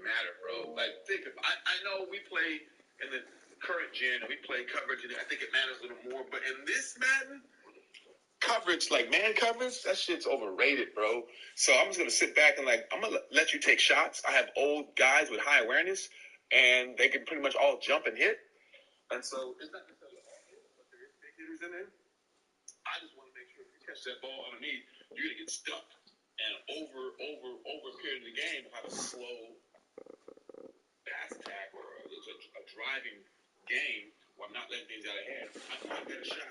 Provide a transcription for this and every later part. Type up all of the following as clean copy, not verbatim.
matter, bro. Like, think of I know we play in the current gen and we play coverage, and I think it matters a little more. But in this Madden, coverage, like man coverage, that shit's overrated, bro. So I'm just gonna sit back and I'm gonna let you take shots. I have old guys with high awareness, and they can pretty much all jump and hit. And so it's not necessarily all hits, but there is big hitters in there. I just want to make sure if you catch that ball underneath, you're gonna get stuck. And over a period of the game, we'll have a slow pass attack or a driving game where I'm not letting things out of hand. I get a shot.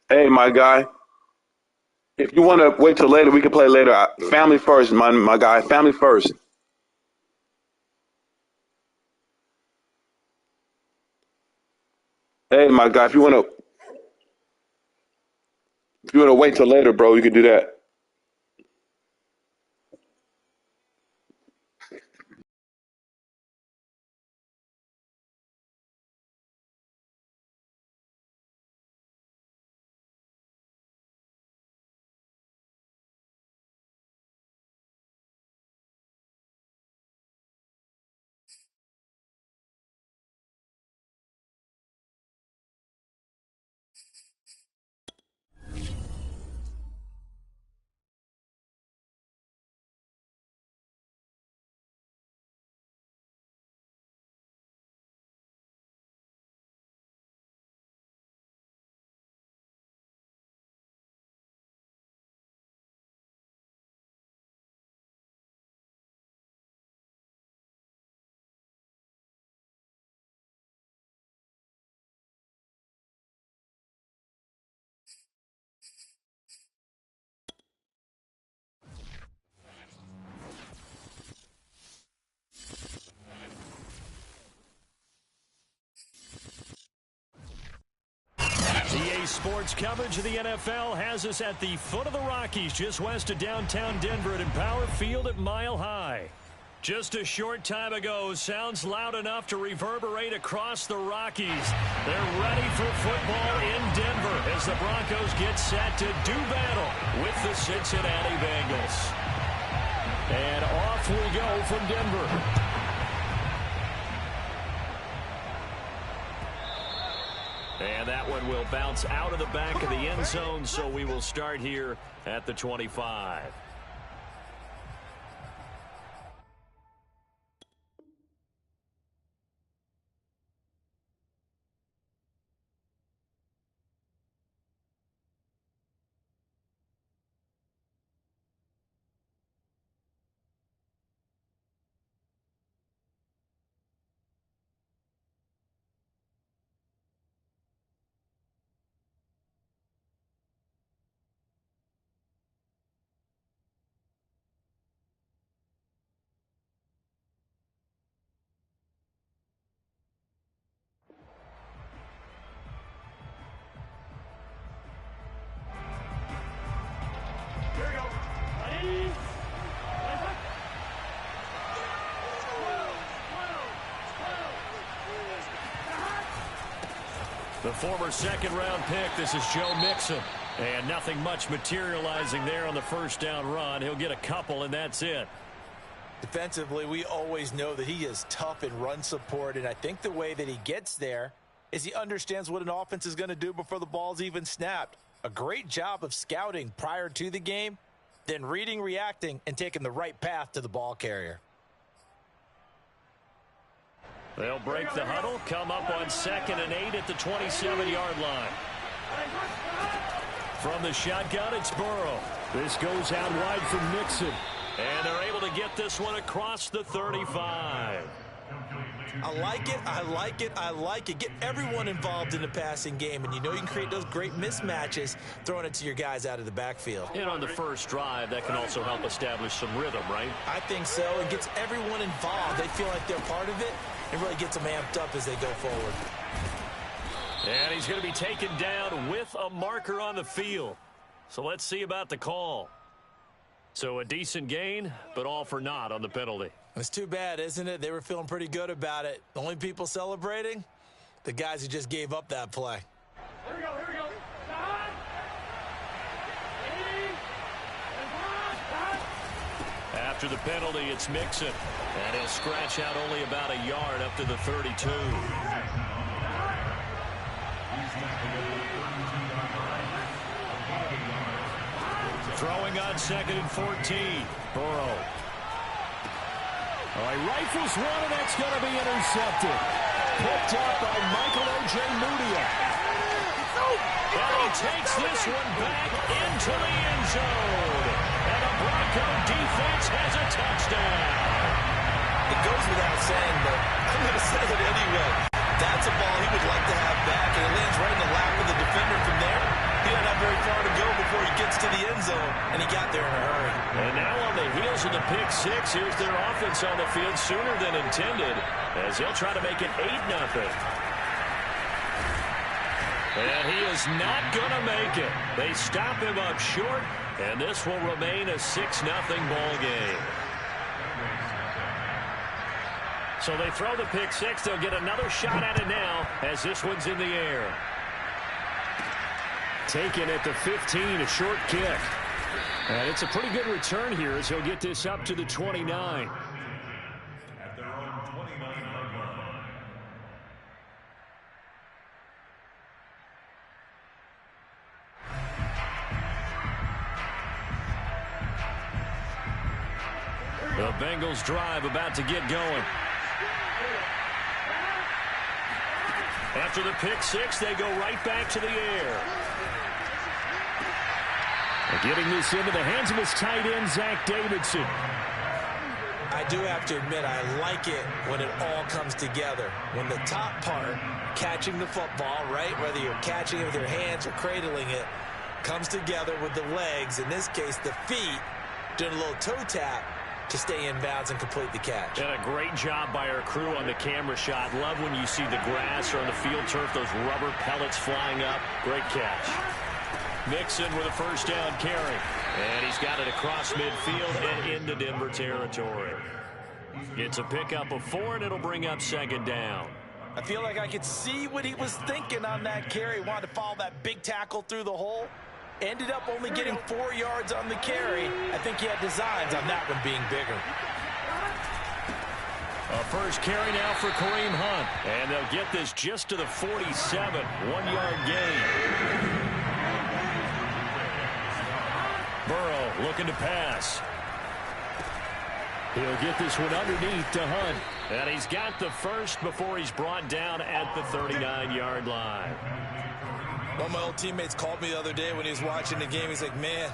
Hey, my guy. If you want to wait till later, we can play later. Family first, my guy. Family first. Hey, my guy. If you wanna wait till later, bro, you can do that. EA Sports coverage of the NFL has us at the foot of the Rockies, just west of downtown Denver at Empower Field at Mile High. Just a short time ago, sounds loud enough to reverberate across the Rockies. They're ready for football in Denver as the Broncos get set to do battle with the Cincinnati Bengals. And off we go from Denver. And that one will bounce out of the back of the end zone, so we will start here at the 25. The former second-round pick, this is Joe Mixon. And nothing much materializing there on the first down run. He'll get a couple, and that's it. Defensively, we always know that he is tough in run support, and I think the way that he gets there is he understands what an offense is going to do before the ball's even snapped. A great job of scouting prior to the game, then reading, reacting, and taking the right path to the ball carrier. They'll break the huddle, come up on 2nd and 8 at the 27-yard line. From the shotgun, it's Burrow. This goes out wide from Mixon. And they're able to get this one across the 35. I like it, I like it, I like it. Get everyone involved in the passing game, and you know you can create those great mismatches throwing it to your guys out of the backfield. And on the first drive, that can also help establish some rhythm, right? I think so. It gets everyone involved. They feel like they're part of it. It really gets them amped up as they go forward. And he's going to be taken down with a marker on the field. So let's see about the call. So a decent gain, but all for naught on the penalty. It's too bad, isn't it? They were feeling pretty good about it. The only people celebrating, the guys who just gave up that play. Here we go, here we go. After the penalty, it's Mixon. And he'll scratch out only about a yard up to the 32. Throwing on 2nd and 14. Burrow. All right, rifles one, and that's going to be intercepted. Picked up by Michael O.J. Mudia. And he takes this one back into the end zone. And the Bronco defense has a touchdown. It goes without saying, but I'm going to say it anyway. That's a ball he would like to have back, and it lands right in the lap of the defender from there. He doesn't have very far to go before he gets to the end zone, and he got there in a hurry. And now on the heels of the pick six, here's their offense on the field sooner than intended, as he'll try to make it 8-0. And he is not going to make it. They stop him up short, and this will remain a 6-0 ball game. So they throw the pick six. They'll get another shot at it now as this one's in the air. Taken at the 15, a short kick. And it's a pretty good return here as he'll get this up to the 29. At their own 29-yard line. The Bengals drive about to get going. After the pick six, they go right back to the air. Getting this into the hands of his tight end, Zach Davidson. I do have to admit, I like it when it all comes together. When the top part, catching the football, right, whether you're catching it with your hands or cradling it, comes together with the legs, in this case the feet, doing a little toe tap to stay in bounds and complete the catch. And a great job by our crew on the camera shot. Love when you see the grass or on the field turf, those rubber pellets flying up. Great catch. Mixon with a first down carry. And he's got it across midfield and into Denver territory. It's a pickup of 4, and it'll bring up 2nd down. I feel like I could see what he was thinking on that carry. Wanted to follow that big tackle through the hole. Ended up only getting 4 yards on the carry. I think he had designs on that one being bigger. A first carry now for Kareem Hunt. And they'll get this just to the 47. 1-yard gain. Burrow looking to pass. He'll get this one underneath to Hunt. And he's got the first before he's brought down at the 39-yard line. One of my old teammates called me the other day when he was watching the game. He's like, man,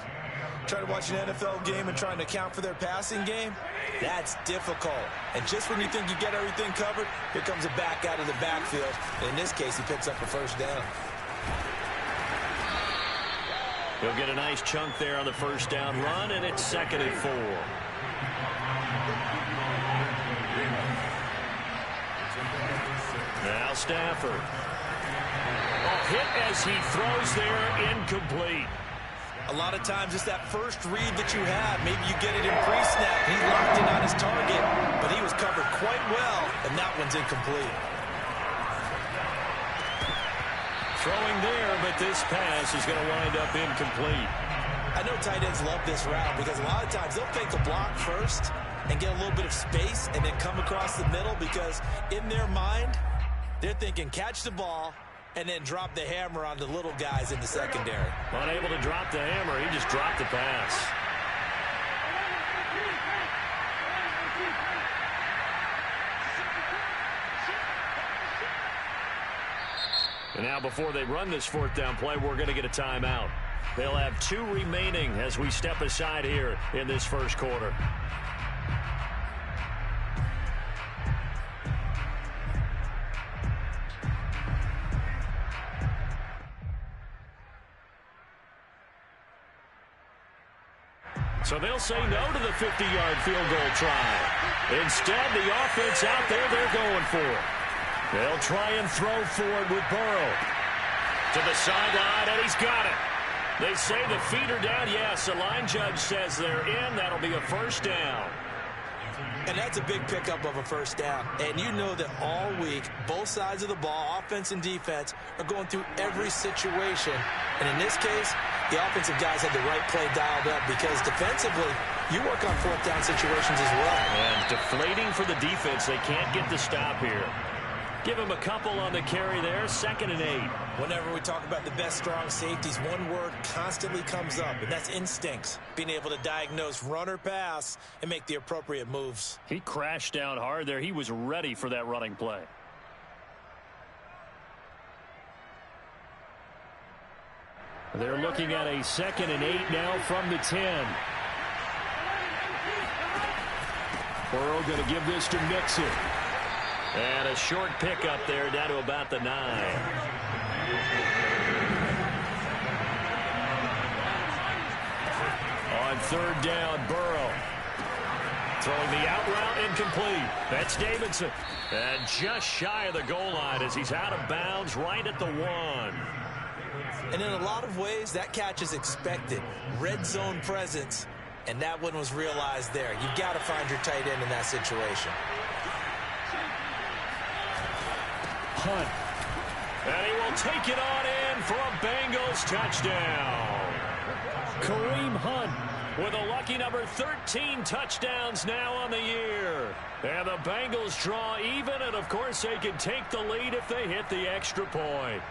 trying to watch an NFL game and trying to account for their passing game, that's difficult. And just when you think you get everything covered, here comes a back out of the backfield. And in this case, he picks up a first down. He'll get a nice chunk there on the first down run, and it's 2nd and 4. Now Stafford. Hit as he throws there, incomplete. A lot of times it's that first read that you have. Maybe you get it in pre-snap. He locked in on his target, but he was covered quite well, and that one's incomplete. Throwing there, but this pass is going to wind up incomplete. I know tight ends love this route because a lot of times they'll fake a block first and get a little bit of space and then come across the middle because in their mind, they're thinking catch the ball and then drop the hammer on the little guys in the secondary. Unable to drop the hammer, he just dropped the pass. And now before they run this fourth down play, we're going to get a timeout. They'll have 2 remaining as we step aside here in this first quarter. So they'll say no to the 50-yard field goal try. Instead, the offense out there they're going for. They'll try and throw for it with Burrow. To the sideline, and he's got it. They say the feet are down. Yes, the line judge says they're in. That'll be a first down. And that's a big pickup of a first down. And you know that all week, both sides of the ball, offense and defense, are going through every situation. And in this case, the offensive guys had the right play dialed up because defensively, you work on fourth down situations as well. And deflating for the defense. They can't get the stop here. Give him a couple on the carry there. 2nd and 8. Whenever we talk about the best strong safeties, one word constantly comes up, and that's instincts. Being able to diagnose run or pass and make the appropriate moves. He crashed down hard there. He was ready for that running play. They're looking at a 2nd and 8 now from the 10. Burrow going to give this to Mixon. And a short pickup there down to about the 9. On 3rd down, Burrow. Throwing the out route incomplete. That's Davidson. And just shy of the goal line as he's out of bounds right at the 1. And in a lot of ways, that catch is expected. Red zone presence. And that one was realized there. You've got to find your tight end in that situation. Hunt. And he will take it on in for a Bengals touchdown. Kareem Hunt with a lucky number 13 touchdowns now on the year. And the Bengals draw even, and of course they can take the lead if they hit the extra point.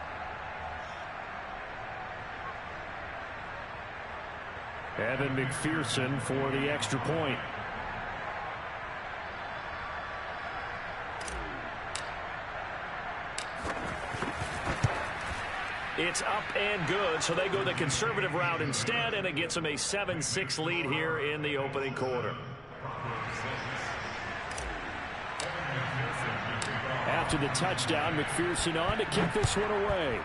Evan McPherson for the extra point. It's up and good, so they go the conservative route instead, and it gets them a 7-6 lead here in the opening quarter. After the touchdown, McPherson on to kick this one away.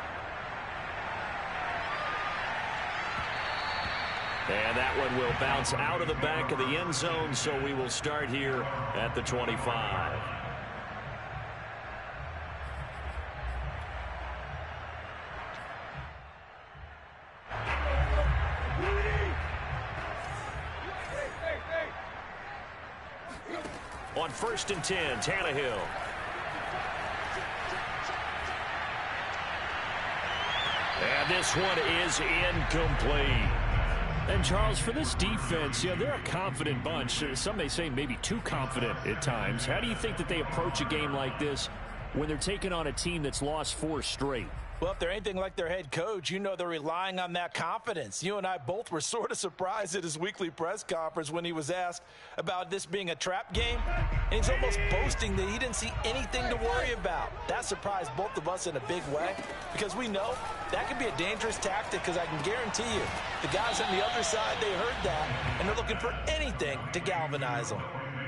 And that one will bounce out of the back of the end zone, so we will start here at the 25. On 1st and 10, Tannehill. And this one is incomplete. And, Charles, for this defense, they're a confident bunch. Some may say maybe too confident at times. How do you think that they approach a game like this when they're taking on a team that's lost 4 straight? Well, if they're anything like their head coach, you know they're relying on that confidence. You and I both were sort of surprised at his weekly press conference when he was asked about this being a trap game. And he's almost boasting that he didn't see anything to worry about. That surprised both of us in a big way because we know that could be a dangerous tactic because I can guarantee you the guys on the other side, they heard that, and they're looking for anything to galvanize them.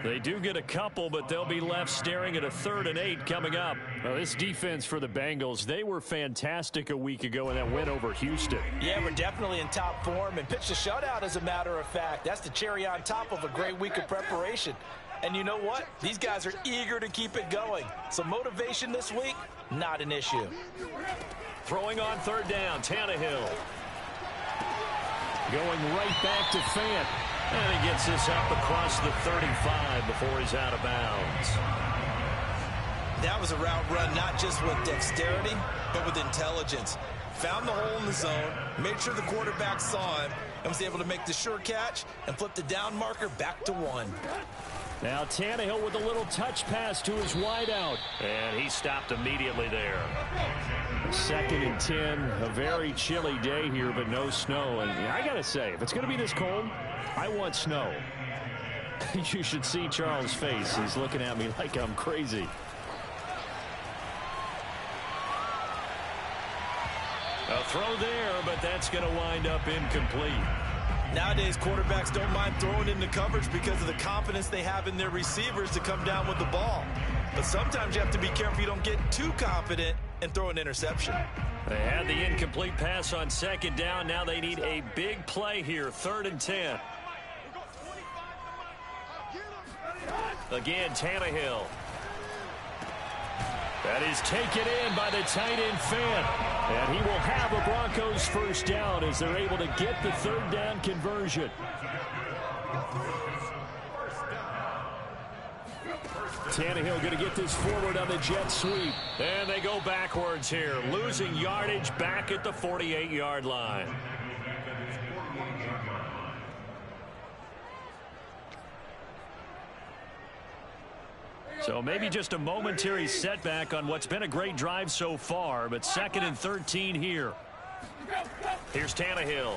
They do get a couple, but they'll be left staring at a 3rd and 8 coming up. This defense for the Bengals, they were fantastic a week ago in that win over Houston. Yeah, we're definitely in top form and pitched a shutout, as a matter of fact. That's the cherry on top of a great week of preparation. And you know what? These guys are eager to keep it going. So motivation this week, not an issue. Throwing on 3rd down, Tannehill. Going right back to Fant. And he gets this up across the 35 before he's out of bounds. That was a route run not just with dexterity, but with intelligence. Found the hole in the zone, made sure the quarterback saw him, and was able to make the sure catch and flip the down marker back to 1. Now Tannehill with a little touch pass to his wideout. And he stopped immediately there. 2nd and 10. A very chilly day here, but no snow. And I got to say, if it's going to be this cold, I want snow. You should see Charles' face. He's looking at me like I'm crazy. A throw there, but that's going to wind up incomplete. Nowadays, quarterbacks don't mind throwing into coverage because of the confidence they have in their receivers to come down with the ball. But sometimes you have to be careful you don't get too confident and throw an interception. They had the incomplete pass on 2nd down. Now they need a big play here, 3rd and 10. Again, Tannehill. That is taken in by the tight end Fant. And he will have a Broncos first down as they're able to get the 3rd down conversion. Tannehill going to get this forward on the jet sweep. And they go backwards here, losing yardage back at the 48-yard line. So maybe just a momentary setback on what's been a great drive so far, but 2nd and 13 here. Here's Tannehill.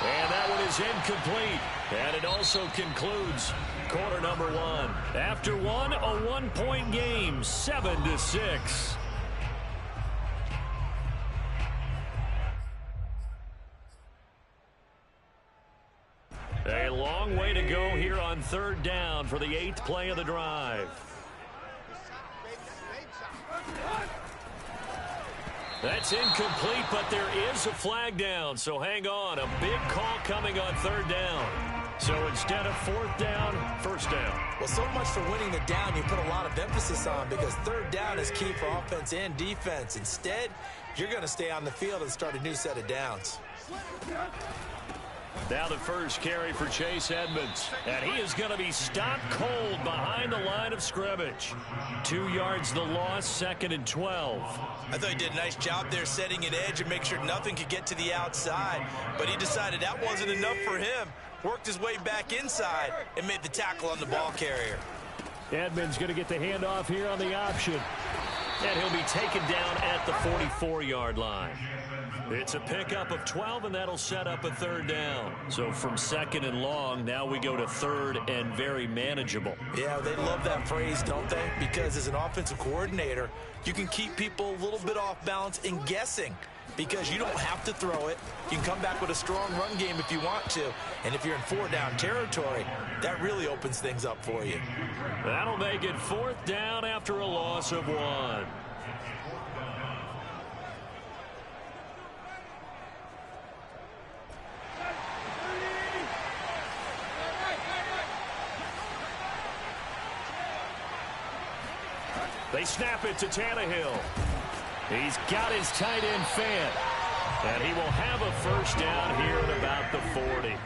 And that one is incomplete. And it also concludes quarter number 1. After one, a 1-point game, 7-6. A long way to go here on 3rd down for the 8th play of the drive. That's incomplete, but there is a flag down, so hang on. A big call coming on 3rd down. So instead of 4th down, 1st down. Well, so much for winning the down you put a lot of emphasis on because 3rd down is key for offense and defense. Instead, you're going to stay on the field and start a new set of downs. Now the first carry for Chase Edmonds. And he is going to be stopped cold behind the line of scrimmage. 2 yards the loss, 2nd and 12. I thought he did a nice job there setting an edge and make sure nothing could get to the outside. But he decided that wasn't enough for him. Worked his way back inside and made the tackle on the ball carrier. Edmonds going to get the handoff here on the option. And he'll be taken down at the 44-yard line. It's a pickup of 12, and that'll set up a 3rd down. So from 2nd and long, now we go to 3rd and very manageable. Yeah, they love that phrase, don't they? Because as an offensive coordinator, you can keep people a little bit off balance and guessing because you don't have to throw it. You can come back with a strong run game if you want to. And if you're in 4-down territory, that really opens things up for you. That'll make it 4th down after a loss of 1. They snap it to Tannehill. He's got his tight end Fant. And he will have a first down here at about the 40.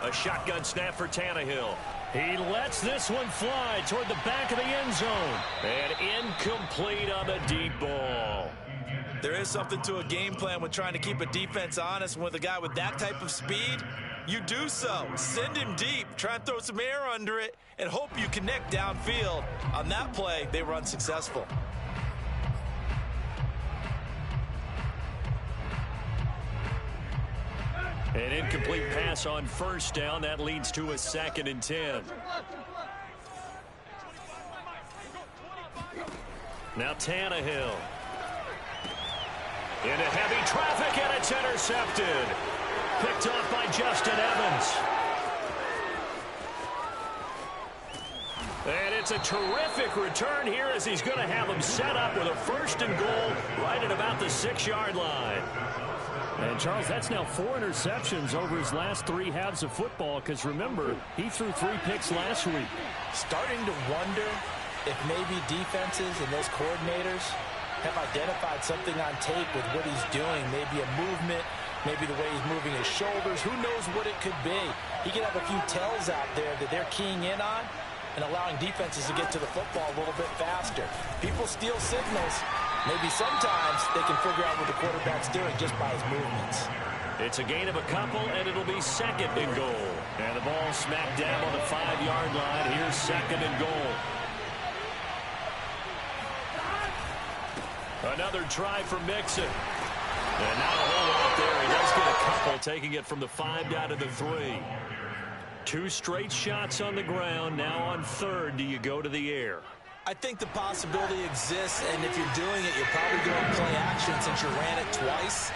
A shotgun snap for Tannehill. He lets this one fly toward the back of the end zone. And incomplete on the deep ball. There is something to a game plan with trying to keep a defense honest. With a guy with that type of speed, you do so. Send him deep, try and throw some air under it, and hope you connect downfield. On that play, they were unsuccessful. An incomplete pass on 1st down. That leads to a 2nd and 10. Now Tannehill. Into heavy traffic, and it's intercepted. Picked off by Justin Evans. And it's a terrific return here as he's going to have him set up with a 1st and goal right at about the 6-yard line. And, Charles, that's now 4 interceptions over his last 3 halves of football because, remember, he threw 3 picks last week. Starting to wonder if maybe defenses and those coordinators have identified something on tape with what he's doing, maybe a movement maybe the way he's moving his shoulders. Who knows what it could be? He could have a few tells out there that they're keying in on and allowing defenses to get to the football a little bit faster. People steal signals. Maybe sometimes they can figure out what the quarterback's doing just by his movements. It's a gain of a couple, and it'll be second and goal. And the ball smacked down on the 5-yard line. Here's second and goal. Another try for Mixon. And not a whole lot there. He does get a couple, taking it from the 5 down to the 3. 2 straight shots on the ground. Now on third, do you go to the air? I think the possibility exists, and if you're doing it, you're probably going play action since you ran it twice.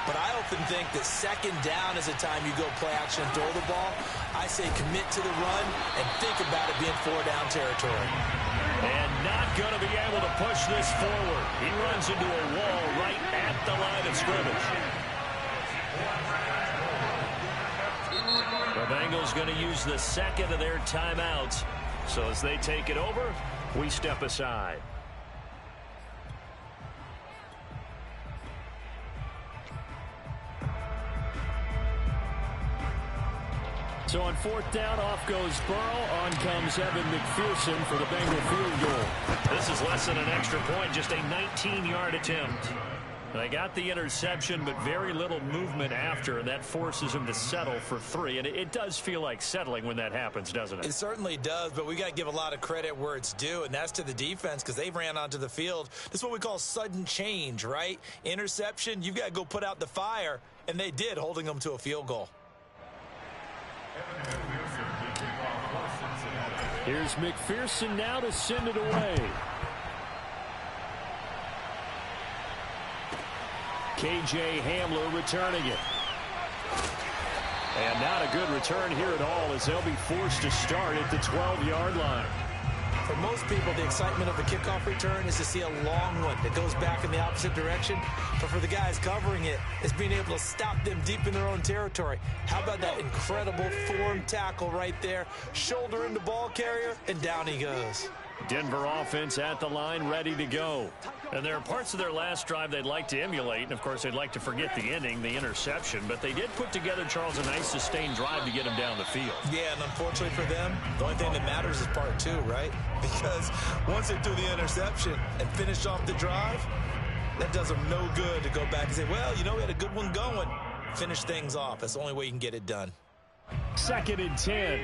But I often think that second down is a time you go play action and throw the ball. I say commit to the run and think about it being 4-down territory. And not going to be able to push this forward. He runs into a wall right at the line of scrimmage. The Bengals going to use the second of their timeouts. So as they take it over, we step aside. So on 4th down, off goes Burrow. On comes Evan McPherson for the Bengal field goal. This is less than an extra point, just a 19-yard attempt. They got the interception, but very little movement after, and that forces him to settle for 3. And it does feel like settling when that happens, doesn't it? It certainly does, but we got to give a lot of credit where it's due, and that's to the defense because they ran onto the field. This is what we call sudden change, right? Interception, you've got to go put out the fire, and they did, holding them to a field goal. Here's McPherson now to send it away. K.J. Hamler returning it. And not a good return here at all as they'll be forced to start at the 12-yard line. For most people, the excitement of the kickoff return is to see a long one that goes back in the opposite direction. But for the guys covering it, it's being able to stop them deep in their own territory. How about that incredible form tackle right there? Shoulder into ball carrier, and down he goes. Denver offense at the line, ready to go. And there are parts of their last drive they'd like to emulate, and of course they'd like to forget the ending, the interception, but they did put together, Charles, a nice sustained drive to get him down the field. Yeah, and unfortunately for them, the only thing that matters is part 2, right? Because once they do the interception and finish off the drive, that does them no good to go back and say, well, you know, we had a good one going. Finish things off. That's the only way you can get it done. 2nd and 10.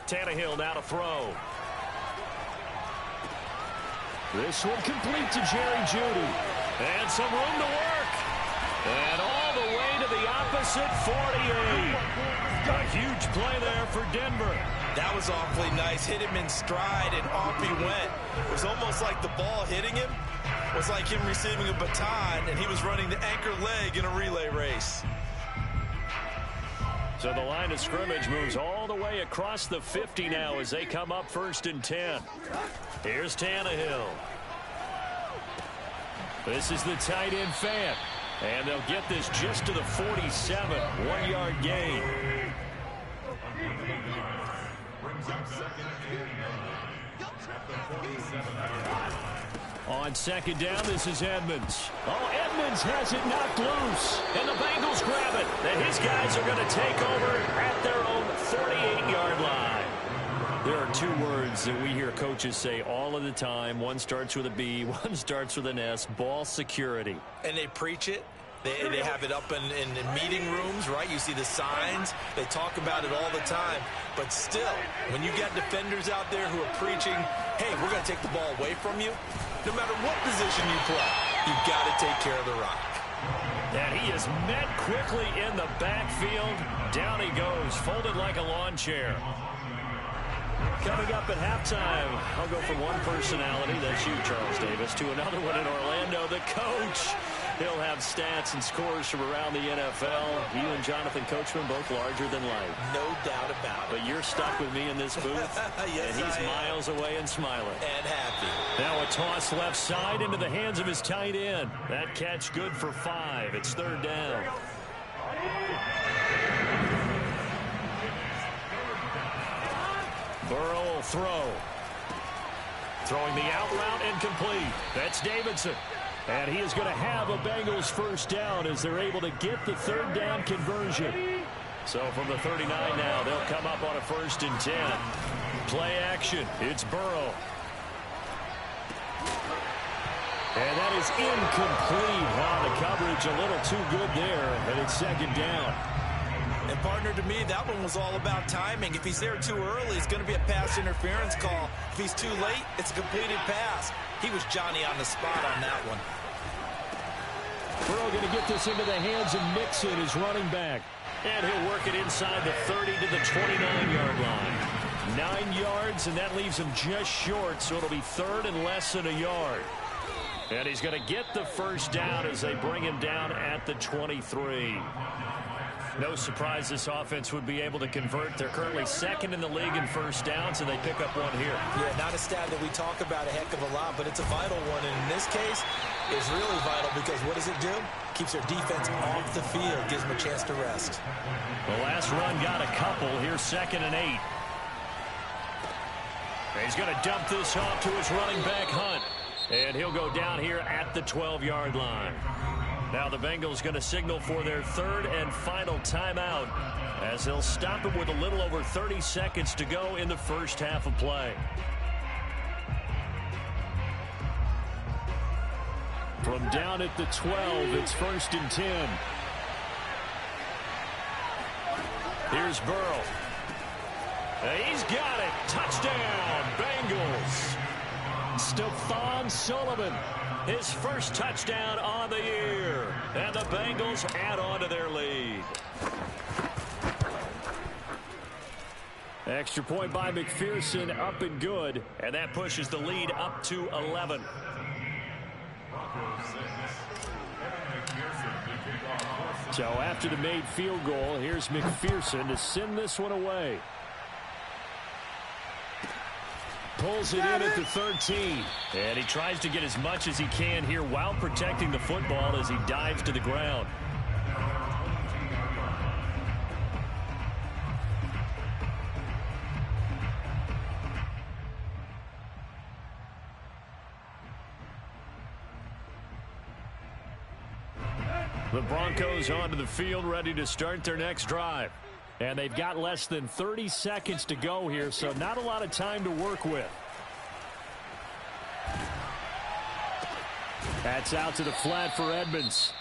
Tannehill now to throw. This one complete to Jerry Jeudy. And some room to work. And all the way to the opposite 48. A huge play there for Denver. That was awfully nice. Hit him in stride, and off he went. It was almost like the ball hitting him was like him receiving a baton, and he was running the anchor leg in a relay race. So the line of scrimmage moves all the way across the 50 now as they come up 1st and 10. Here's Tannehill. This is the tight end Fant. And they'll get this just to the 47. 1-yard gain. On 2nd down, this is Edmonds. Oh, Edmonds has it knocked loose. And the Bengals grab it. And his guys are going to take over at their own 48-yard line. There are 2 words that we hear coaches say all of the time. One starts with a B, one starts with an S. Ball security. And they preach it. They have it up in meeting rooms, right? You see the signs. They talk about it all the time. But still, when you got defenders out there who are preaching, hey, we're going to take the ball away from you, no matter what position you play, you've got to take care of the rock. And he is met quickly in the backfield. Down he goes, folded like a lawn chair. Coming up at halftime, I'll go from one personality, that's you, Charles Davis, to another one in Orlando, the coach. He'll have stats and scores from around the NFL. You and Jonathan Coachman, both larger than life. No doubt about it. But you're stuck with me in this booth, yes, and he's miles away and smiling. And happy. Now a toss left side into the hands of his tight end. That catch good for 5. It's 3rd down. Burrow will throw. Throwing the out route and complete. That's Davidson. And he is going to have a Bengals first down as they're able to get the third down conversion. So from the 39 now, they'll come up on a 1st and 10. Play action. It's Burrow. And that is incomplete. Wow, the coverage a little too good there, and it's 2nd down. And partner, to me, that one was all about timing. If he's there too early, it's going to be a pass interference call. If he's too late, it's a completed pass. He was Johnny on the spot on that one. Burrow going to get this into the hands of Mixon, his running back. And he'll work it inside the 30 to the 29-yard line. 9 yards, and that leaves him just short, so it'll be 3rd and less than a yard. And he's going to get the first down as they bring him down at the 23. No surprise this offense would be able to convert. They're currently 2nd in the league in first downs, and they pick up one here. Yeah, not a stat that we talk about a heck of a lot, but it's a vital one. And in this case, it's really vital because what does it do? Keeps their defense off the field, gives them a chance to rest. The last run got a couple. Here's 2nd and 8. He's going to dump this off to his running back, Hunt. And he'll go down here at the 12-yard line. Now the Bengals going to signal for their 3rd and final timeout as they'll stop it with a little over 30 seconds to go in the first half of play. From down at the 12, it's 1st and 10. Here's Burrow. He's got it. Touchdown, Bengals. Stephon Sullivan, his first touchdown on the year. And the Bengals add on to their lead. Extra point by McPherson, up and good. And that pushes the lead up to 11. So after the made field goal, here's McPherson to send this one away. Pulls it in at the 13. And he tries to get as much as he can here while protecting the football as he dives to the ground. The Broncos onto the field, ready to start their next drive. And they've got less than 30 seconds to go here, so not a lot of time to work with. That's out to the flat for Edmonds.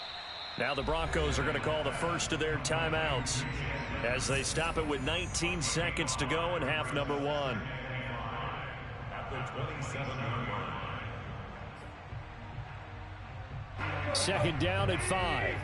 Now the Broncos are going to call the first of their timeouts as they stop it with 19 seconds to go in half number 1. At the 27-yard line. 2nd down at 5.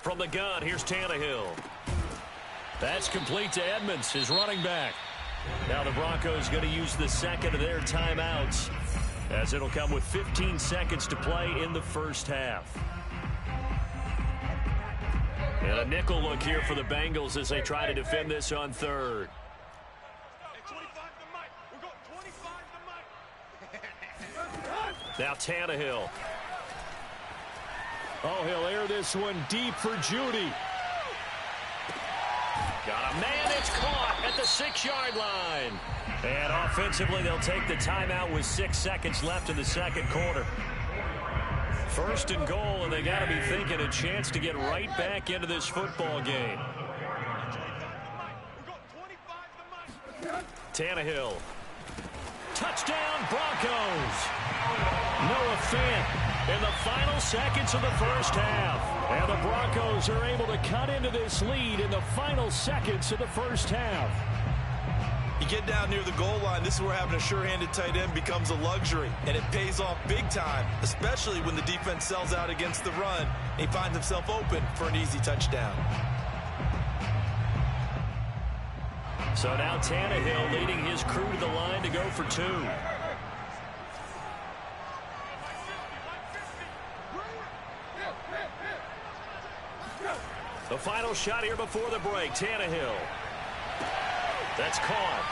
From the gun, here's Tannehill. That's complete to Edmonds, his running back. Now the Broncos going to use the 2nd of their timeouts as it'll come with 15 seconds to play in the first half. And a nickel look here for the Bengals as they try to defend this on 3rd. Now Tannehill. Oh, he'll air this one deep for Judy. Got a man, it's caught at the 6-yard line. And offensively, they'll take the timeout with 6 seconds left in the second quarter. 1st and goal, and they got to be thinking a chance to get right back into this football game. Tannehill. Touchdown, Broncos. Noah Fant in the final seconds of the first half. And the Broncos are able to cut into this lead in the final seconds of the first half. You get down near the goal line, this is where having a sure-handed tight end becomes a luxury. And it pays off big time, especially when the defense sells out against the run. And he finds himself open for an easy touchdown. So now Tannehill leading his crew to the line to go for 2. The final shot here before the break. Tannehill. That's caught.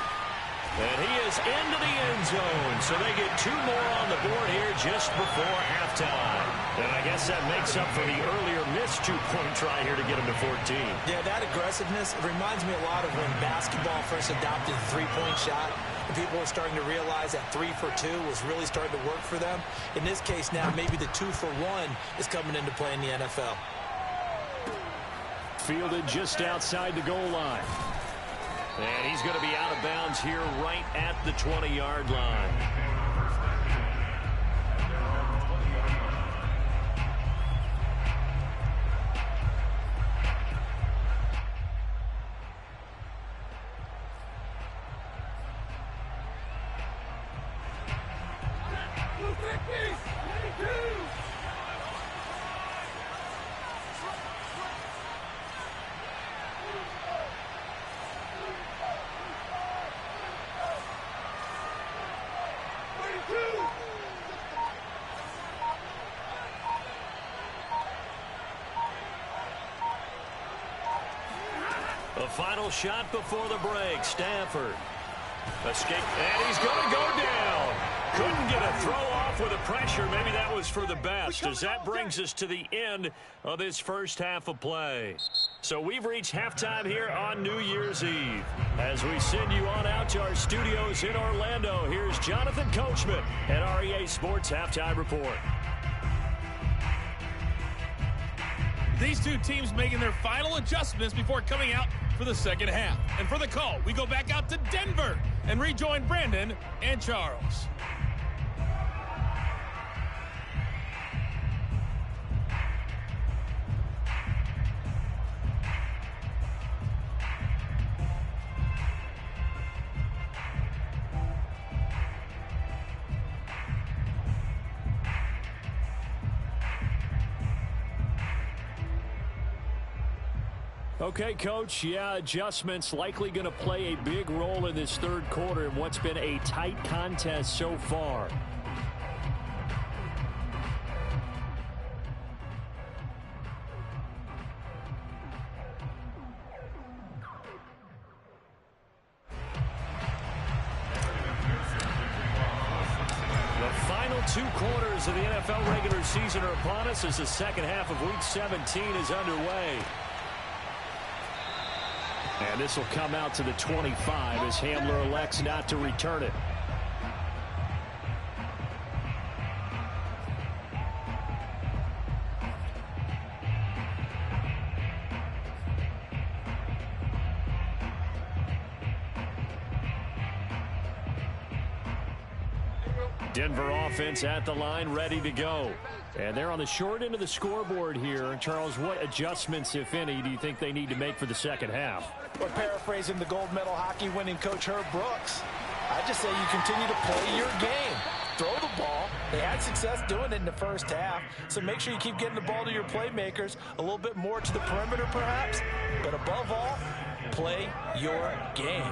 And he is into the end zone. So they get 2 more on the board here just before halftime. And I guess that makes up for the earlier missed 2-point try here to get him to 14. Yeah, that aggressiveness, it reminds me a lot of when basketball first adopted the 3-point shot. And people were starting to realize that 3 for 2 was really starting to work for them. In this case now, maybe the 2 for 1 is coming into play in the NFL. Fielded just outside the goal line. And he's going to be out of bounds here right at the 20-yard line. The final shot before the break. Stafford. Escape. And he's going to go down. Couldn't get a throw off with the pressure. Maybe that was for the best, as that brings us to the end of this first half of play. So we've reached halftime here on New Year's Eve. As we send you on out to our studios in Orlando, here's Jonathan Coachman at REA Sports Halftime Report. These two teams making their final adjustments before coming out for the second half. And for the call, we go back out to Denver and rejoin Brandon and Charles. Okay, Coach, yeah, adjustments likely going to play a big role in this third quarter in what's been a tight contest so far. The final 2 quarters of the NFL regular season are upon us as the second half of Week 17 is underway. And this will come out to the 25 as Hamler elects not to return it. Denver offense at the line, ready to go. And they're on the short end of the scoreboard here. Charles, what adjustments, if any, do you think they need to make for the second half? Well, paraphrasing the gold medal hockey winning coach Herb Brooks, I just say you continue to play your game. Throw the ball. They had success doing it in the first half, so make sure you keep getting the ball to your playmakers, a little bit more to the perimeter perhaps, but above all, play your game.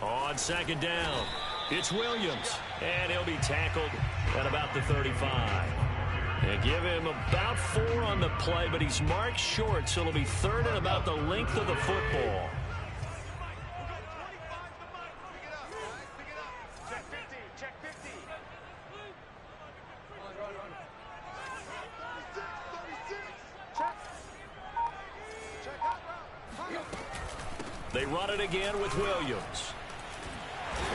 On second down, it's Williams, and he'll be tackled at about the 35. And give him about 4 on the play, but he's marked short, so it'll be third and about the length of the football. They run it again with Williams.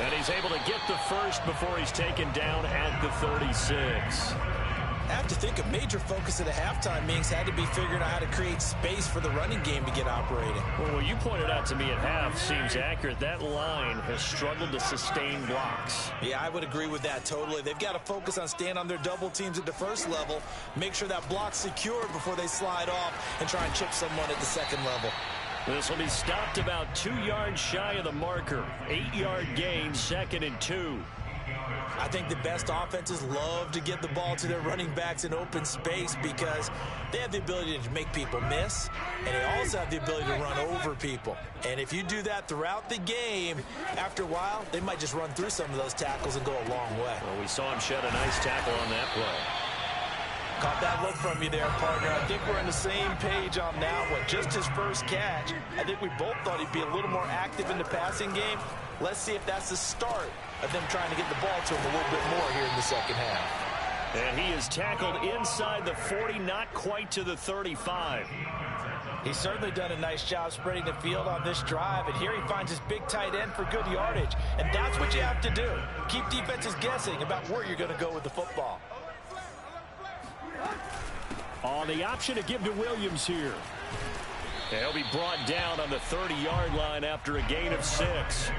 And he's able to get the first before he's taken down at the 36. I have to think a major focus of the halftime meetings had to be figuring out how to create space for the running game to get operating. Well, what you pointed out to me at half seems accurate. That line has struggled to sustain blocks. Yeah, I would agree with that totally. They've got to focus on staying on their double teams at the first level, make sure that block's secured before they slide off and try and chip someone at the second level. This will be stopped about 2 yards shy of the marker. 8-yard gain, 2nd and 2. I think the best offenses love to get the ball to their running backs in open space because they have the ability to make people miss, and they also have the ability to run over people. And if you do that throughout the game, after a while, they might just run through some of those tackles and go a long way. Well, we saw him shed a nice tackle on that play. Caught that look from you there, partner. I think we're on the same page on that one. Just his first catch. I think we both thought he'd be a little more active in the passing game. Let's see if that's the start of them trying to get the ball to him a little bit more here in the second half. And he is tackled inside the 40, not quite to the 35. He's certainly done a nice job spreading the field on this drive, and here he finds his big tight end for good yardage. And that's what you have to do. Keep defenses guessing about where you're going to go with the football. On the option to give to Williams here. And he'll be brought down on the 30-yard line after a gain of 6.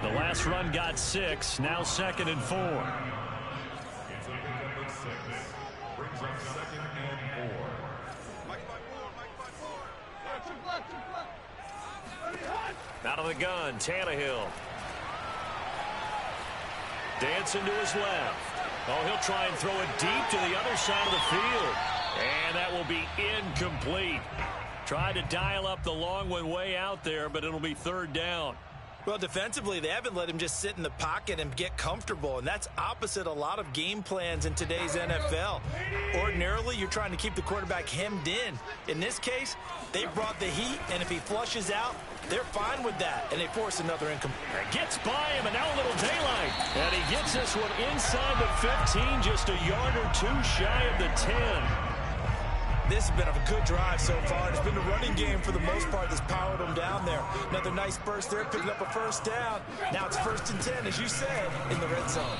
The last run got 6, now 2nd and 4. Brings up 2nd and 4. Out of the gun, Tannehill. Dancing to his left. Oh, he'll try and throw it deep to the other side of the field. And that will be incomplete. Tried to dial up the long one way out there, but it'll be 3rd down. Well, defensively, they haven't let him just sit in the pocket and get comfortable, and that's opposite a lot of game plans in today's NFL. Ordinarily, you're trying to keep the quarterback hemmed in. In this case, they brought the heat, and if he flushes out, they're fine with that, and they force another incomplete. Gets by him, and now a little daylight. And he gets this one inside the 15, just a yard or 2 shy of the 10. This has been a good drive so far. It's been the running game for the most part that's powered them down there. Another nice burst there, picking up a 1st down. Now it's 1st and 10, as you said, in the red zone.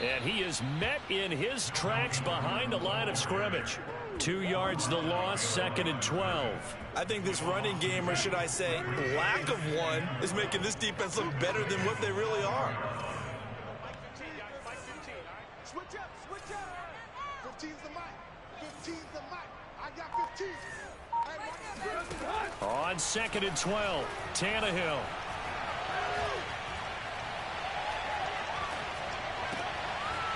And he is met in his tracks behind the line of scrimmage. 2 yards the loss, 2nd and 12. I think this running game, or should I say lack of one, is making this defense look better than what they really are. Switch up. 15's the mic. 15's the mic. I got 15. On 2nd and 12, Tannehill.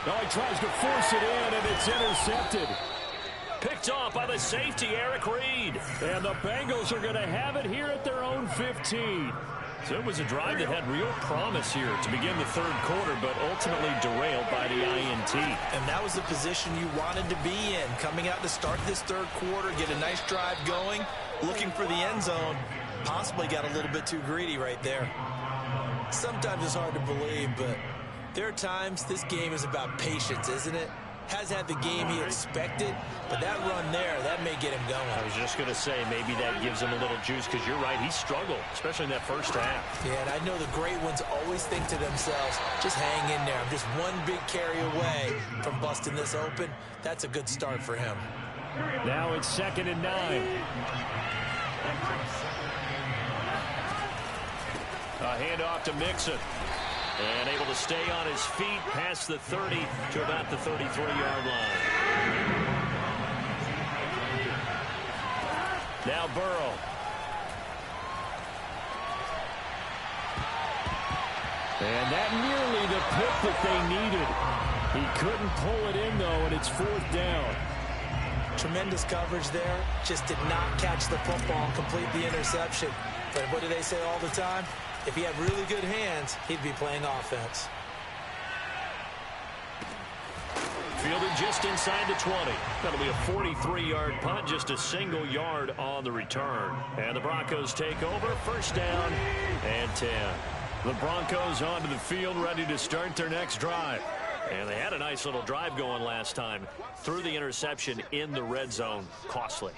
Now he tries to force it in, and it's intercepted. Picked off by the safety, Eric Reed. And the Bengals are going to have it here at their own 15. So it was a drive that had real promise here to begin the 3rd quarter, but ultimately derailed by the INT. And that was the position you wanted to be in. Coming out to start this 3rd quarter, get a nice drive going, looking for the end zone. Possibly got a little bit too greedy right there. Sometimes it's hard to believe, but there are times this game is about patience, isn't it? Has had the game he expected, but that run there, that may get him going. I was just going to say, maybe that gives him a little juice, because you're right, he struggled, especially in that first half. Yeah, and I know the great ones always think to themselves, just hang in there. I'm just one big carry away from busting this open. That's a good start for him. Now it's 2nd and 9. A handoff to Mixon. And able to stay on his feet past the 30 to about the 33-yard line. Now Burrow. And that nearly the pick that they needed. He couldn't pull it in, though, and it's 4th down. Tremendous coverage there. Just did not catch the football and complete the interception. But what do they say all the time? If he had really good hands, he'd be playing offense. Fielded just inside the 20. That'll be a 43-yard punt, just a single yard on the return. And the Broncos take over, 1st down and 10. The Broncos onto the field, ready to start their next drive. And they had a nice little drive going last time. Threw the interception in the red zone. Costly.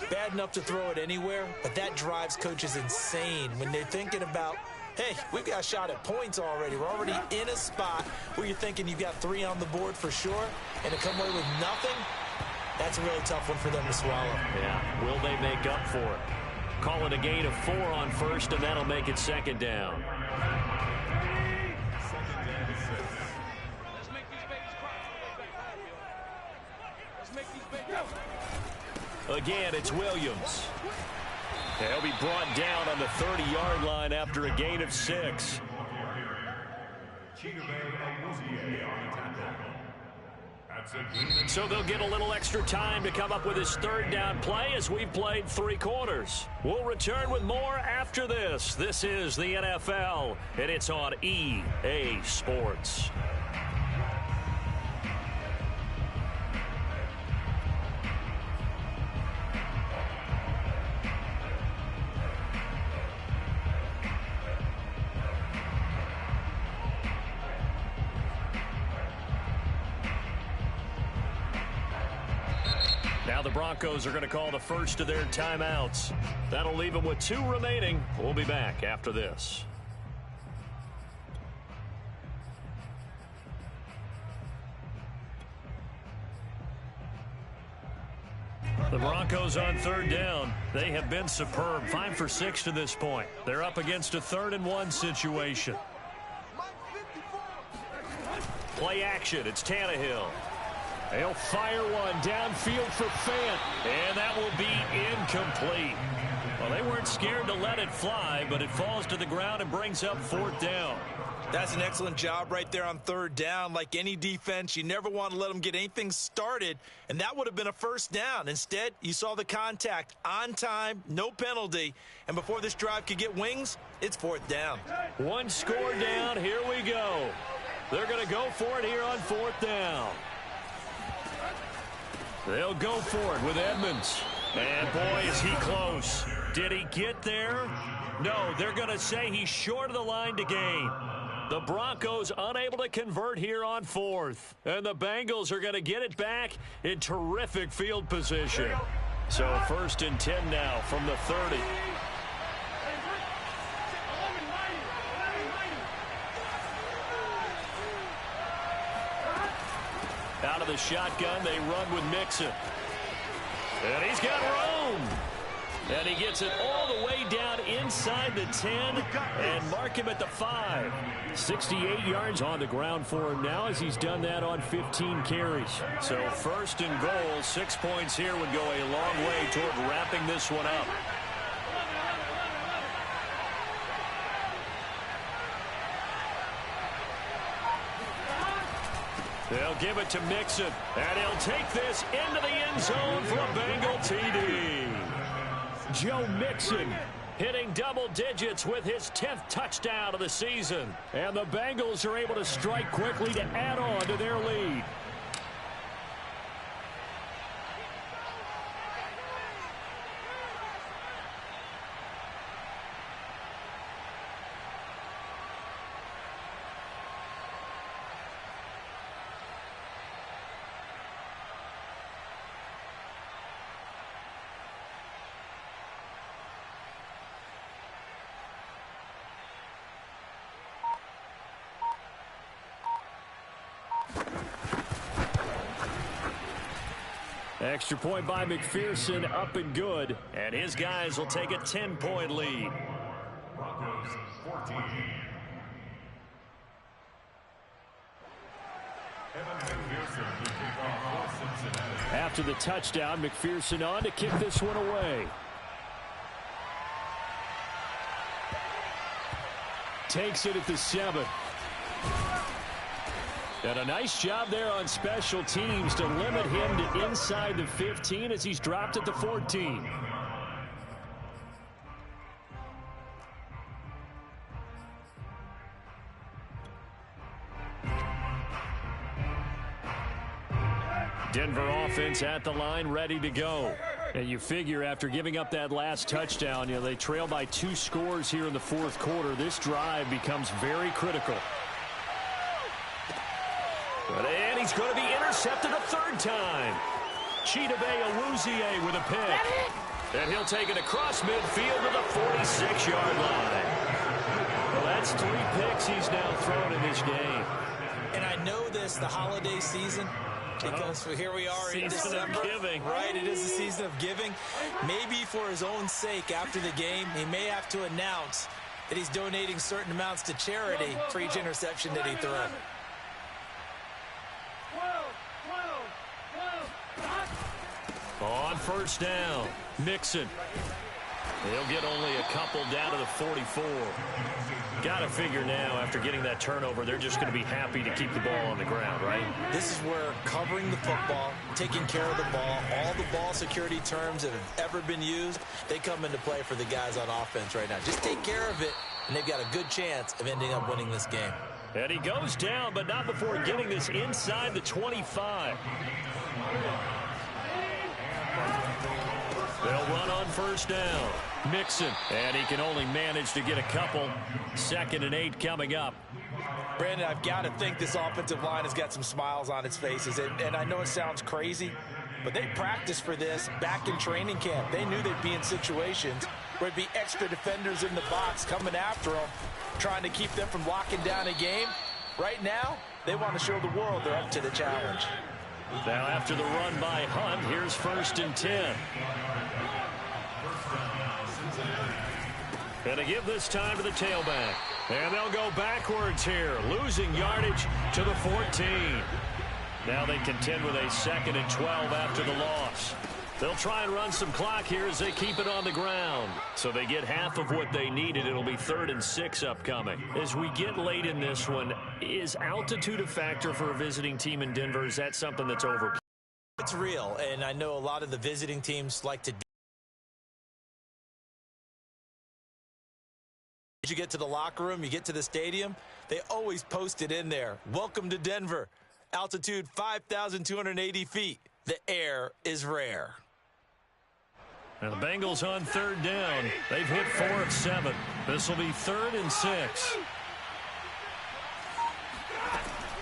Bad enough to throw it anywhere, but that drives coaches insane when they're thinking about, hey, we've got a shot at points already. We're already in a spot where you're thinking you've got 3 on the board for sure, and to come away with nothing, that's a really tough one for them to swallow. Yeah, will they make up for it? Call it a gain of 4 on 1st, and that'll make it 2nd down. Again, it's Williams. He'll be brought down on the 30-yard line after a gain of 6. So they'll get a little extra time to come up with his 3rd down play as we've played 3 quarters. We'll return with more after this. This is the NFL, and it's on EA Sports. Now the Broncos are going to call the first of their timeouts. That'll leave them with 2 remaining. We'll be back after this. The Broncos on 3rd down. They have been superb. 5 for 6 to this point. They're up against a 3rd and 1 situation. Play action. It's Tannehill. He'll fire one downfield for Fant, and that will be incomplete. Well, they weren't scared to let it fly, but it falls to the ground and brings up 4th down. That's an excellent job right there on 3rd down. Like any defense, you never want to let them get anything started, and that would have been a 1st down. Instead, you saw the contact on time, no penalty, and before this drive could get wings, it's 4th down. 1 score down. Here we go. They're going to go for it here on 4th down. They'll go for it with Edmonds. And, boy, is he close. Did he get there? No, they're going to say he's short of the line to gain. The Broncos unable to convert here on 4th. And the Bengals are going to get it back in terrific field position. So 1st and 10 now from the 30. Out of the shotgun, they run with Mixon. And he's got room. And he gets it all the way down inside the 10 and mark him at the 5. 68 yards on the ground for him now as he's done that on 15 carries. So 1st and goal, 6 points here would go a long way toward wrapping this one up. They'll give it to Mixon, and he'll take this into the end zone for a Bengal TD. Joe Mixon hitting double digits with his 10th touchdown of the season. And the Bengals are able to strike quickly to add on to their lead. Extra point by McPherson, up and good. And his guys will take a 10-point lead. Broncos 14. After the touchdown, McPherson on to kick this one away. Takes it at the 7. And a nice job there on special teams to limit him to inside the 15 as he's dropped at the 14. Denver offense at the line, ready to go. And you figure after giving up that last touchdown, they trail by 2 scores here in the 4th quarter. This drive becomes very critical. And he's going to be intercepted a 3rd time. Chidobe Awuzie with a pick. And he'll take it across midfield to the 46-yard line. Well, that's 3 picks he's now thrown in this game. And I know this, the holiday season, because here we are in December. Season of giving. Right, it is the season of giving. Maybe for his own sake after the game, he may have to announce that he's donating certain amounts to charity for each interception that he threw. On 1st down, Mixon. He'll get only a couple down to the 44. Got to figure now, after getting that turnover, they're just going to be happy to keep the ball on the ground, right? This is where covering the football, taking care of the ball, all the ball security terms that have ever been used, they come into play for the guys on offense right now. Just take care of it, and they've got a good chance of ending up winning this game. And he goes down, but not before getting this inside the 25. They'll run on 1st down. Mixon, and he can only manage to get a couple. 2nd and 8 coming up. Brandon, I've got to think this offensive line has got some smiles on its faces. And I know it sounds crazy, but they practiced for this back in training camp. They knew they'd be in situations where there'd be extra defenders in the box coming after them, trying to keep them from locking down a game. Right now, they want to show the world they're up to the challenge. Now after the run by Hunt, here's 1st and 10. Gonna give this time to the tailback. And they'll go backwards here, losing yardage to the 14. Now they contend with a 2nd and 12 after the loss. They'll try and run some clock here as they keep it on the ground. So they get half of what they needed. It'll be 3rd and 6 upcoming. As we get late in this one, is altitude a factor for a visiting team in Denver? Is that something that's overplayed? It's real, and I know a lot of the visiting teams like to. You get to the locker room, you get to the stadium, they always post it in there. Welcome to Denver. Altitude 5,280 feet. The air is rare. Now the Bengals on 3rd down. They've hit 4 of 7. This will be 3rd and 6.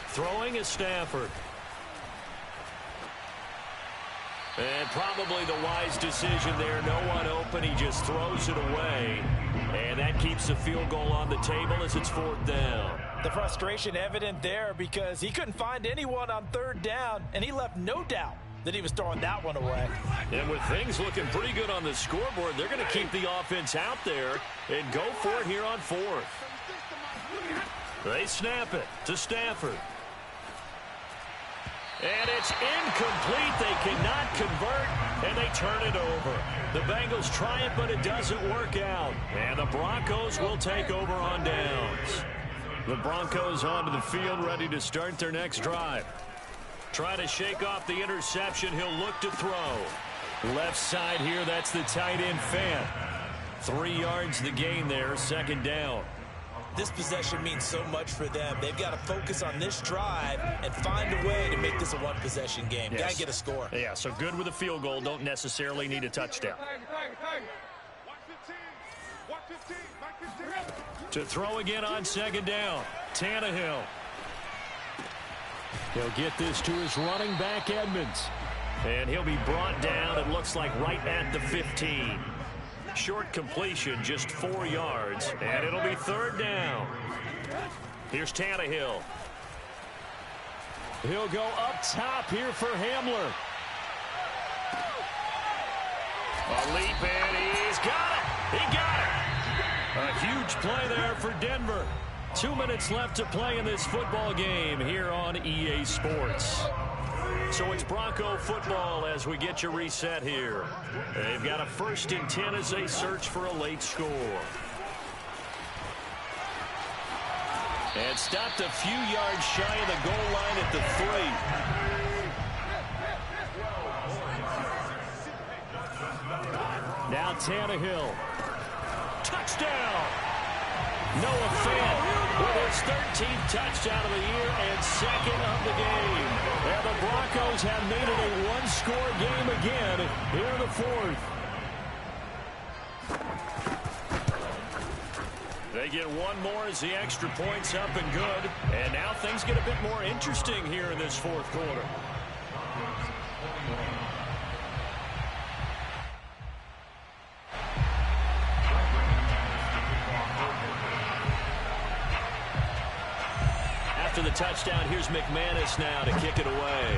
Throwing is Stafford. And probably the wise decision there. No one open. He just throws it away. And that keeps the field goal on the table as it's 4th down. The frustration evident there because he couldn't find anyone on 3rd down, and he left no doubt that he was throwing that one away. And with things looking pretty good on the scoreboard, they're going to keep the offense out there and go for it here on 4th. They snap it to Stafford. And it's incomplete. They cannot convert, and they turn it over. The Bengals try it, but it doesn't work out. And the Broncos will take over on downs. The Broncos onto the field, ready to start their next drive. Trying to shake off the interception. He'll look to throw. Left side here, that's the tight end Fant. 3 yards the gain there, 2nd down. This possession means so much for them. They've got to focus on this drive and find a way to make this a one-possession game. Yes. Got to get a score. Yeah, so good with a field goal. Don't necessarily need a touchdown. To throw again on 2nd down. Tannehill. He'll get this to his running back, Edmonds. And he'll be brought down, it looks like, right at the 15. Short completion, just 4 yards, and it'll be 3rd down. Here's Tannehill. He'll go up top here for Hamler. A leap, and he's got it. He got it. A huge play there for Denver. 2 minutes left to play in this football game here on EA Sports. So it's Bronco football as we get you reset here. They've got a 1st and 10 as they search for a late score. And stopped a few yards shy of the goal line at the 3. Now Tannehill. Touchdown! Noah Fant with his 13th touchdown of the year and 2nd of the game. And the Broncos have made it a one-score game again here in the 4th. They get one more as the extra point's up and good. And now things get a bit more interesting here in this 4th quarter. After the touchdown, here's McManus now to kick it away.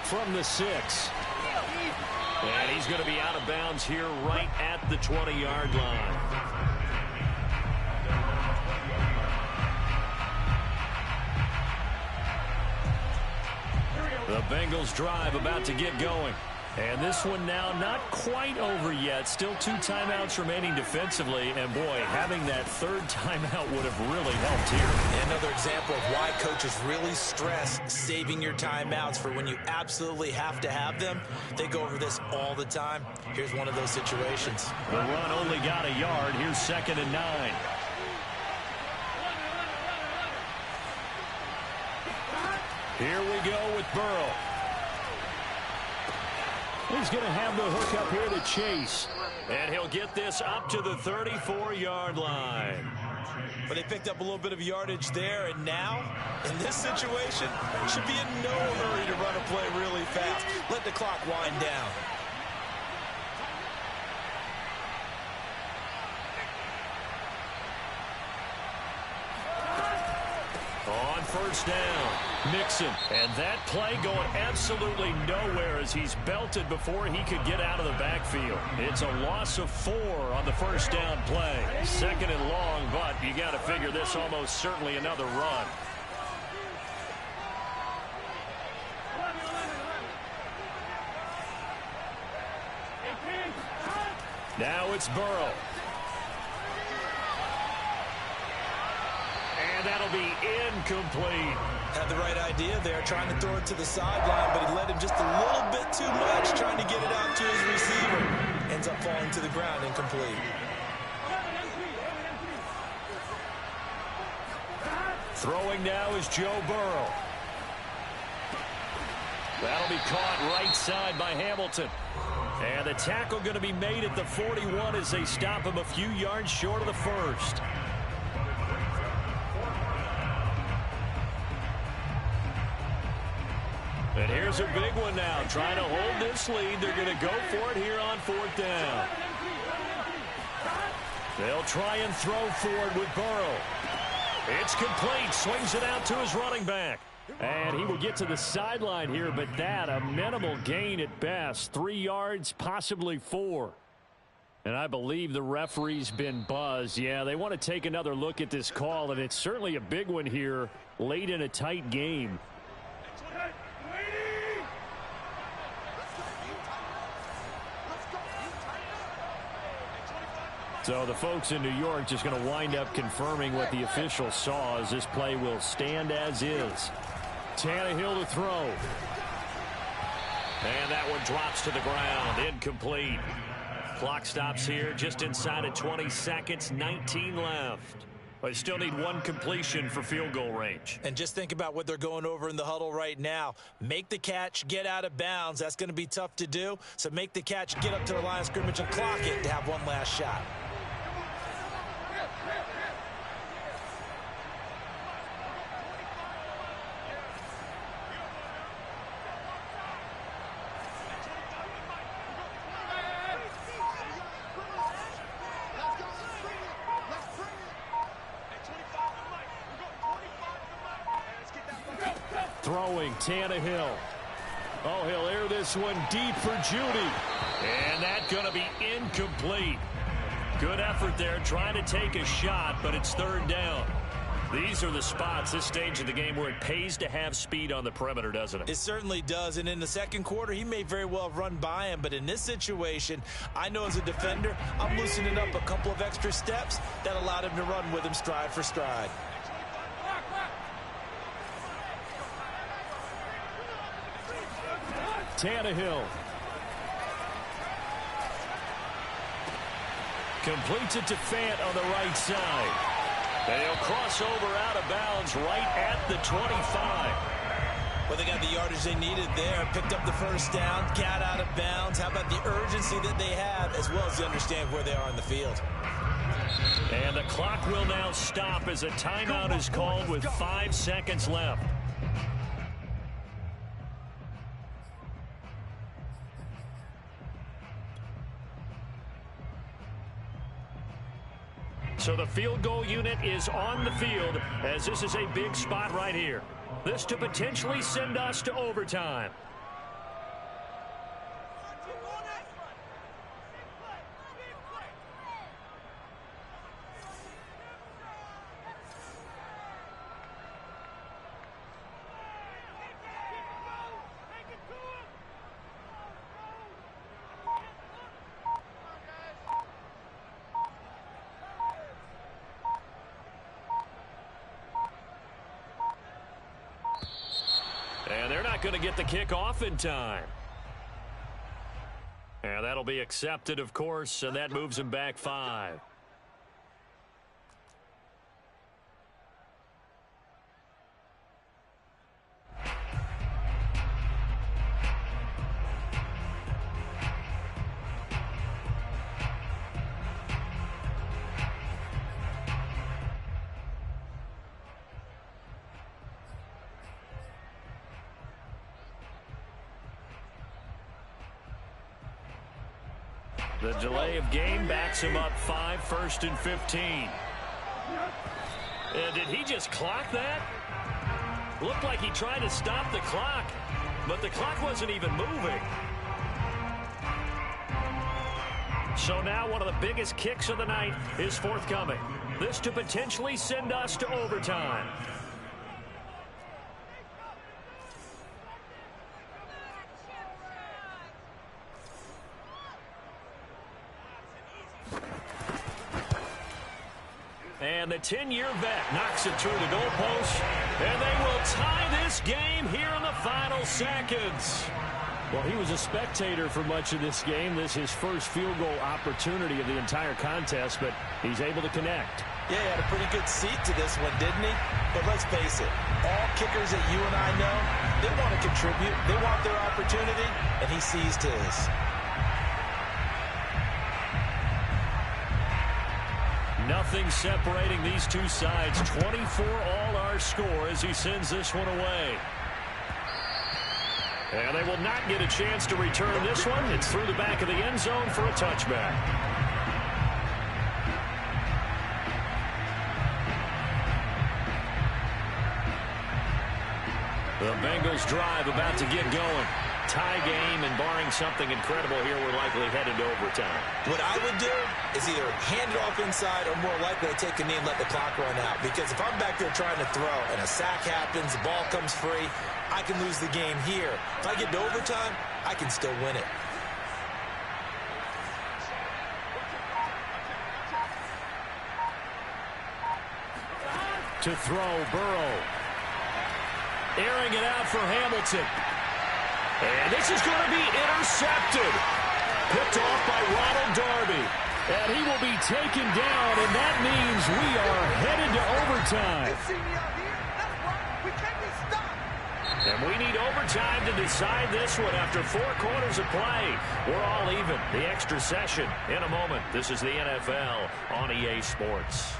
From the 6. And he's going to be out of bounds here right at the 20-yard line. The Bengals drive about to get going. And this one now not quite over yet. Still 2 timeouts remaining defensively. And, boy, having that 3rd timeout would have really helped here. Another example of why coaches really stress saving your timeouts for when you absolutely have to have them. They go over this all the time. Here's one of those situations. The run only got a yard. Here's 2nd and 9. Here we go with Burrow. He's going to have the hook up here to Chase. And he'll get this up to the 34-yard line. But they picked up a little bit of yardage there, and now, in this situation, should be in no hurry to run a play really fast. Let the clock wind down. On first down, Mixon. And that play going absolutely nowhere as he's belted before he could get out of the backfield. It's a loss of 4 on the first down play. Second and long, but you got to figure this almost certainly another run. Now it's Burrow. And that'll be incomplete. Had the right idea there, trying to throw it to the sideline, but he led him just a little bit too much, trying to get it out to his receiver. Ends up falling to the ground, incomplete. Throwing now is Joe Burrow. That'll be caught right side by Hamilton. And the tackle going to be made at the 41 as they stop him a few yards short of the first. And here's a big one now. Trying to hold this lead. They're going to go for it here on 4th down. They'll try and throw forward with Burrow. It's complete. Swings it out to his running back. And he will get to the sideline here, but that a minimal gain at best. 3 yards, possibly 4. And I believe the referee's been buzzed. Yeah, they want to take another look at this call, and it's certainly a big one here late in a tight game. So the folks in New York just going to wind up confirming what the official saw as this play will stand as is. Tannehill to throw. And that one drops to the ground. Incomplete. Clock stops here just inside of 20 seconds. 19 left. They still need 1 completion for field goal range. And just think about what they're going over in the huddle right now. Make the catch, get out of bounds. That's going to be tough to do. So make the catch, get up to the line of scrimmage, and clock it to have one last shot. Throwing, Tannehill. Oh, he'll air this one deep for Judy. And that's going to be incomplete. Good effort there, trying to take a shot, but it's 3rd down. These are the spots, this stage of the game, where it pays to have speed on the perimeter, doesn't it? It certainly does, and in the second quarter, he may very well have run by him, but in this situation, I know as a defender, I'm loosening up a couple of extra steps that allowed him to run with him stride for stride. Tannehill. Completes it to Fant on the right side. And he'll cross over out of bounds right at the 25. Well, they got the yardage they needed there. Picked up the first down, got out of bounds. How about the urgency that they have, as well as they understand where they are in the field. And the clock will now stop as a timeout is called with 5 seconds left. So the field goal unit is on the field as this is a big spot right here. This to potentially send us to overtime. And they're not going to get the kickoff in time. And that'll be accepted, of course, and that moves them back 5. The delay of game backs him up 5, 1st and 15. Did he just clock that? Looked like he tried to stop the clock, but the clock wasn't even moving. So now one of the biggest kicks of the night is forthcoming. This to potentially send us to overtime. And the 10-year vet knocks it through the goalpost, and they will tie this game here in the final seconds. Well, he was a spectator for much of this game. This is his first field goal opportunity of the entire contest, but he's able to connect. Yeah, he had a pretty good seat to this one, didn't he? But let's face it, all kickers that you and I know, they want to contribute. They want their opportunity, and he seized his. Nothing separating these two sides. 24 all our score as he sends this one away. And they will not get a chance to return this one. It's through the back of the end zone for a touchback. The Bengals drive about to get going. Tie game, and barring something incredible here, we're likely headed to overtime. What I would do is either hand it off inside or more likely to take a knee and let the clock run out. Because if I'm back there trying to throw and a sack happens, the ball comes free, I can lose the game here. If I get to overtime, I can still win it. To throw, Burrow. Airing it out for Hamilton. And this is going to be intercepted. Picked off by Ronald Darby. And he will be taken down, and that means we are headed to overtime. And we need overtime to decide this one after 4 quarters of play. We're all even. The extra session in a moment. This is the NFL on EA Sports.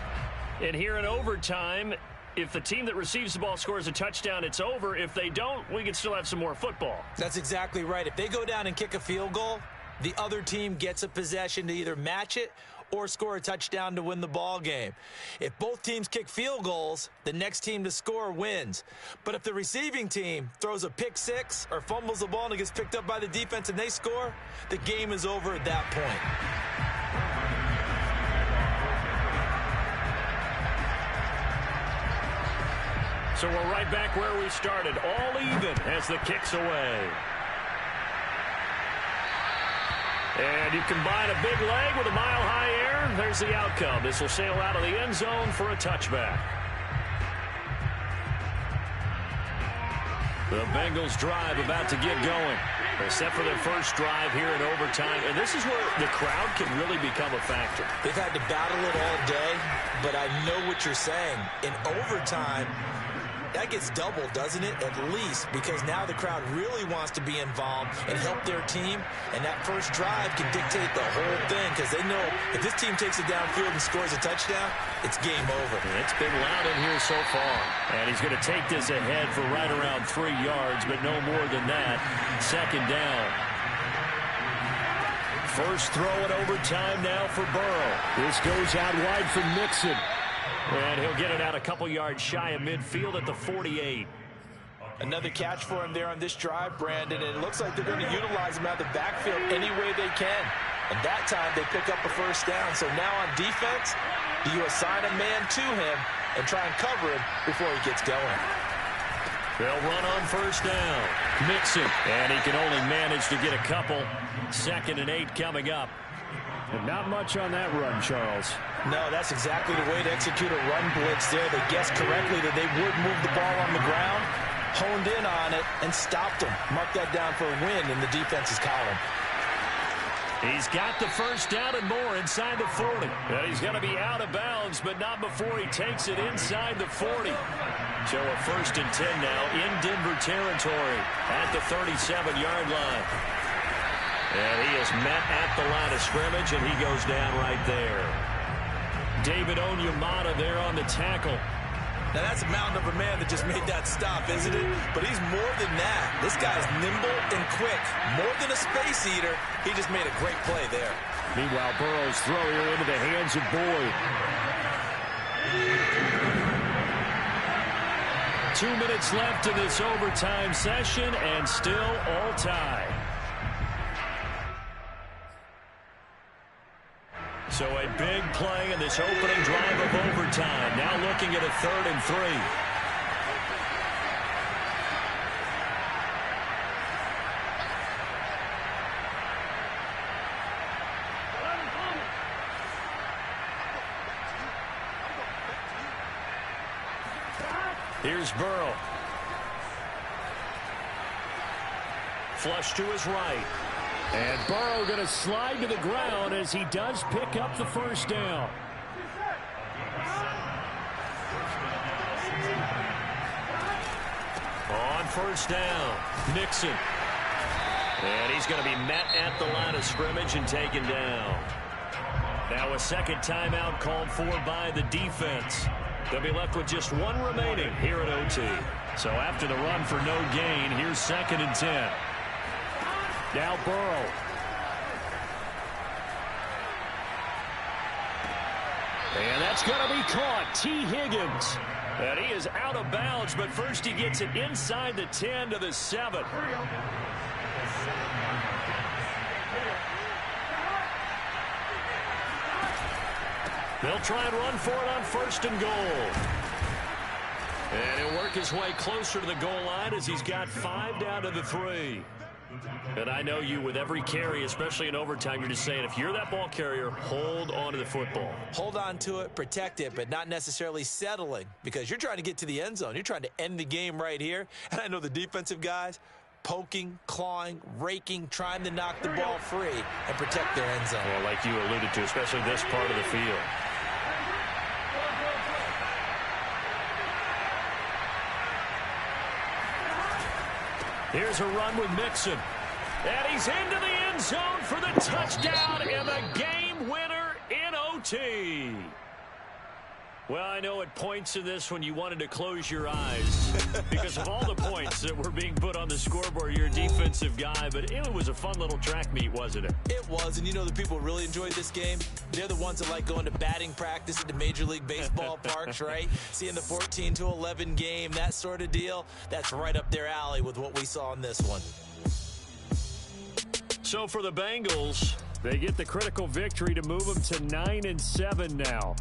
And here in overtime, if the team that receives the ball scores a touchdown, it's over. If they don't, we can still have some more football. That's exactly right. If they go down and kick a field goal, the other team gets a possession to either match it or score a touchdown to win the ball game. If both teams kick field goals, the next team to score wins. But if the receiving team throws a pick six or fumbles the ball and it gets picked up by the defense and they score, the game is over at that point. So we're right back where we started, all even as the kick's away. And you combine a big leg with a mile-high air, there's the outcome. This will sail out of the end zone for a touchback. The Bengals drive about to get going. They're set for their first drive here in overtime. And this is where the crowd can really become a factor. They've had to battle it all day, but I know what you're saying. In overtime, that gets doubled, doesn't it? At least, because now the crowd really wants to be involved and help their team, and that first drive can dictate the whole thing because they know if this team takes it downfield and scores a touchdown, it's game over. And it's been loud in here so far. And he's going to take this ahead for right around 3 yards, but no more than that. Second down. First throw in overtime now for Burrow. This goes out wide for Mixon. And he'll get it out a couple yards shy of midfield at the 48. Another catch for him there on this drive, Brandon, and it looks like they're going to utilize him out of the backfield any way they can. And that time they pick up a first down. So now on defense, do you assign a man to him and try and cover him before he gets going? They'll run on first down. Mixon, and he can only manage to get a couple. 2nd and 8 coming up. And not much on that run, Charles. No, that's exactly the way to execute a run blitz there. They guessed correctly that they would move the ball on the ground, honed in on it, and stopped them. Mark that down for a win in the defense's column. He's got the first down and more inside the 40. And he's going to be out of bounds, but not before he takes it inside the 40. So a 1st and 10 now in Denver territory at the 37-yard line. And he is met at the line of scrimmage, and he goes down right there. David Onyemata there on the tackle. Now, that's a mountain of a man that just made that stop, isn't it? But he's more than that. This guy's nimble and quick. More than a space eater, he just made a great play there. Meanwhile, Burrow's throw here into the hands of Boyd. 2 minutes left in this overtime session, and still all tied. So a big play in this opening drive of overtime. Now looking at a 3rd and 3. Here's Burrow. Flush to his right. And Burrow going to slide to the ground as he does pick up the first down. On first down, Nixon. And he's going to be met at the line of scrimmage and taken down. Now a second timeout called for by the defense. They'll be left with just one remaining here at OT. So after the run for no gain, here's 2nd and 10. Now Burrow. And that's going to be caught. T. Higgins. And he is out of bounds, but first he gets it inside the 10 to the 7. They'll try and run for it on 1st and goal. And he'll work his way closer to the goal line as he's got 5 down to the 3. And I know you, with every carry, especially in overtime, you're just saying, if you're that ball carrier, hold on to the football. Hold on to it, protect it, but not necessarily settling, because you're trying to get to the end zone. You're trying to end the game right here. And I know the defensive guys poking, clawing, raking, trying to knock the ball free and protect their end zone. Well, like you alluded to, especially this part of the field. Here's a run with Mixon. And he's into the end zone for the touchdown and the game winner in OT. Well, I know at points in this when you wanted to close your eyes because of all the points that were being put on the scoreboard. You're a defensive guy, but it was a fun little track meet, wasn't it? It was, and you know the people who really enjoyed this game? They're the ones that like going to batting practice at the Major League Baseball parks, right? Seeing the 14-11 game, that sort of deal, that's right up their alley with what we saw in this one. So for the Bengals, they get the critical victory to move them to 9-7 now.